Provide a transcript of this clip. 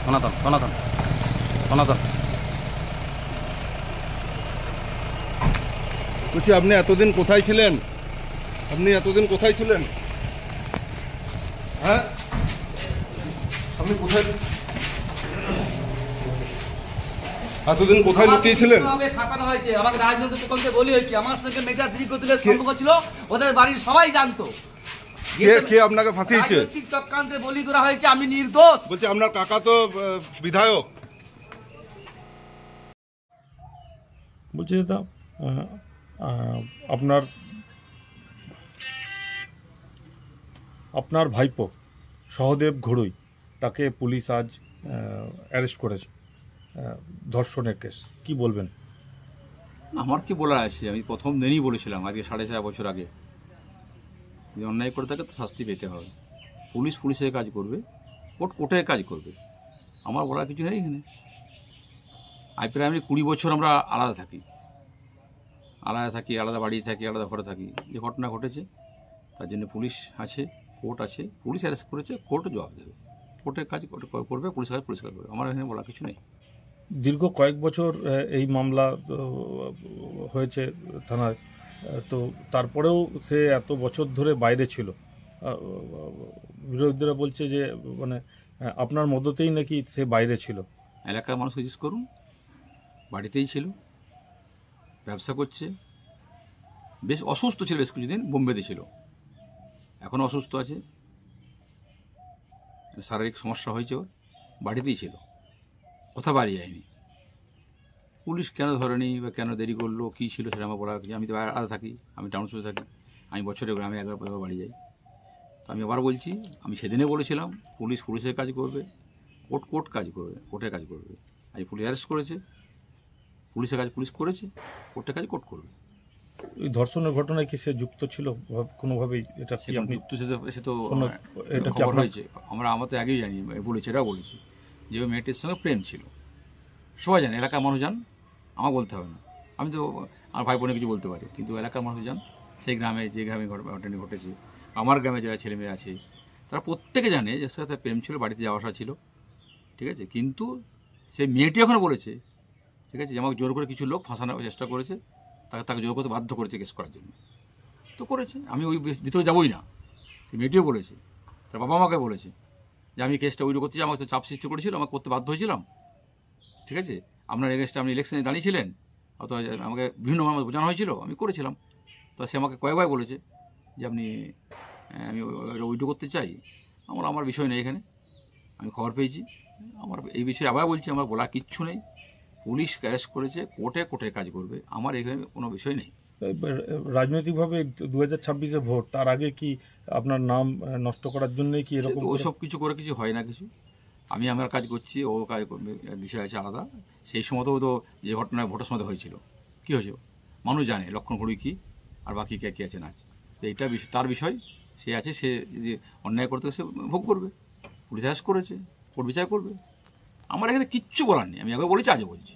সনাতন সনাতন সনাতন বলছি আপনি এতদিন কোথায় ছিলেন? আপনি এতদিন কোথায় ছিলেন? হ্যাঁ, আপনি কোথায় এতদিন কোথায় লুকিয়েছিলেন? ফাঁসানো হয়েছে, আমাকে রাজনৈতিক তদন্তে বলি হয়েছে, আমার সঙ্গে মেয়েটা দিদি করতে সম্পর্ক ছিল, ওদের বাড়ির সবাই জানতো। কে আপনাকে ফাঁসিয়েছে? রাজনৈতিক চক্রান্তে বলি করা হয়েছে, আমি নির্দোষ। বলছি আপনার কাকা তো বিধায়ক। বলছি দাদা, আপনার ভাইপো সহদেব ঘড়ুই, তাকে পুলিশ আজ অ্যারেস্ট করেছে ধর্ষণের কেস, কি বলবেন? আমার কি বলার আছে? আমি প্রথম দিনই বলেছিলাম, আজকে 4.5 বছর আগে, যদি অন্যায় করে থাকে তো শাস্তি পেতে হবে। পুলিশ পুলিশের কাজ করবে, কোর্ট কোর্টের কাজ করবে, আমার বলার কিছু নেই এখানে। আজ প্রায় আমি 20 বছর আমরা আলাদা থাকি, আলাদা বাড়ি থাকি, আলাদা ঘরে থাকি। যে ঘটনা ঘটেছে তার জন্য পুলিশ আছে, কোর্ট আছে, পুলিশ অ্যারেস্ট করেছে, কোর্ট জবাব দেবে, কোর্টের কাজ করবে, পুলিশের কাজ পুলিশ করবে, আমার এখানে বলার কিছু নেই। দীর্ঘ কয়েক বছর এই মামলা হয়েছে থানায়, তো তারপরেও সে এত বছর ধরে বাইরে ছিল। বিরোধীরা বলছে যে মানে আপনার মদতেই নাকি সে বাইরে ছিল। এলাকার মানুষ জিজ্ঞেস করুন, বাড়িতেই ছিল, ব্যবসা করছে, বেশ অসুস্থ ছিল, বেশ কিছুদিন বোম্বেতে ছিল, এখনও অসুস্থ আছে, শারীরিক সমস্যা হয়েছে, ওর বাড়িতেই ছিল, কোথাও বাড়ি যায়নি। পুলিশ কেন ধরেনি বা কেন দেরি করলো, কী ছিল সেটা আমার বলা কিছু। আমি তো আলাদা থাকি, আমি টাউনশিপে থাকি, আমি বছরে গ্রামে একবার বাড়ি যাই। তো আমি আবার বলছি, আমি সেদিনে বলেছিলাম পুলিশ পুলিশের কাজ করবে, কোর্ট কোর্ট কাজ করবে, কোর্টের কাজ করবে। আজ পুলিশ অ্যারেস্ট করেছে, পুলিশের কাজ পুলিশ করেছে, কোর্টের কাজ কোর্ট করবে। এই ধর্ষণের ঘটনায় কি সে যুক্ত ছিল কোনোভাবেই? এটা কি আপনি সে তো এটা কি খবর হয়েছে, আমার তো আগেই জানি, বলেছি, এটাও বলেছি যে ওই মেয়েটির সঙ্গে প্রেম ছিল, সবাই জানে, এলাকার মানুষ জান, আমার বলতে হবে না। আমি তো আমার ভাই বোনে কিছু বলতে পারি, কিন্তু এলাকার মানুষ জান, সেই গ্রামে যে গ্রামে ঘটনা ঘটেছে, আমার গ্রামে যারা ছেলে মেয়ে আছে তারা প্রত্যেকে জানে যে সাথে প্রেম ছিল, বাড়িতে যাওয়া আসা ছিল, ঠিক আছে। কিন্তু সে মেয়েটি এখনও বলেছে, ঠিক আছে, যে আমাকে জোর করে কিছু লোক ফাঁসানোর চেষ্টা করেছে, তাকে জোর করতে বাধ্য করেছে কেস করার জন্য, তো করেছে। আমি ওই ভিতরে যাবোই না। সে মেয়েটিও বলেছে, তার বাবা আমাকে বলেছে যে আমি কেসটা ওইটা করতে, আমাকে তো চাপ সৃষ্টি করেছিল, আমাকে করতে বাধ্য হয়েছিলাম, ঠিক আছে। আপনার এগেনস্টে আপনি ইলেকশনে দাঁড়িয়েছিলেন, অথবা আমাকে বিভিন্নভাবে বোঝানো হয়েছিল, আমি করেছিলাম। তো সে আমাকে কয়েকবার বলেছে যে আমি ওইটু করতে চাই। আমার বিষয় নেই এখানে, আমি খবর পেয়েছি, আমার এই বিষয়ে আবার বলছি, আমার বলা কিচ্ছু নেই। পুলিশ অ্যারেস্ট করেছে, কোর্টের কাজ করবে, আমার এখানে কোনো বিষয় নেই। রাজনৈতিকভাবে 2026-এ ভোট, তার আগে কি আপনার নাম নষ্ট করার জন্যই কি এরকম? ওসব কিছু করে কিছু হয় না কিছু। আমি আমার কাজ করছি, ও কাজ বিষয় আছে আলাদা। সেই সময়তেও তো যে ঘটনায় ভোটের সময় হয়েছিল, কী হয়েছে মানুষ জানে, লক্ষণ ঘড়ি কী আর বাকি কে আছে না আছে। তো এইটা তার বিষয়, সে আছে, সে যদি অন্যায় করতে সে ভোগ করবে, পুলিশ অ্যারেস্ট করেছে, কোর্ট বিচার করবে, আমার এখানে কিচ্ছু বলার নেই। আমি একবার বলেছি, আজও বলছি।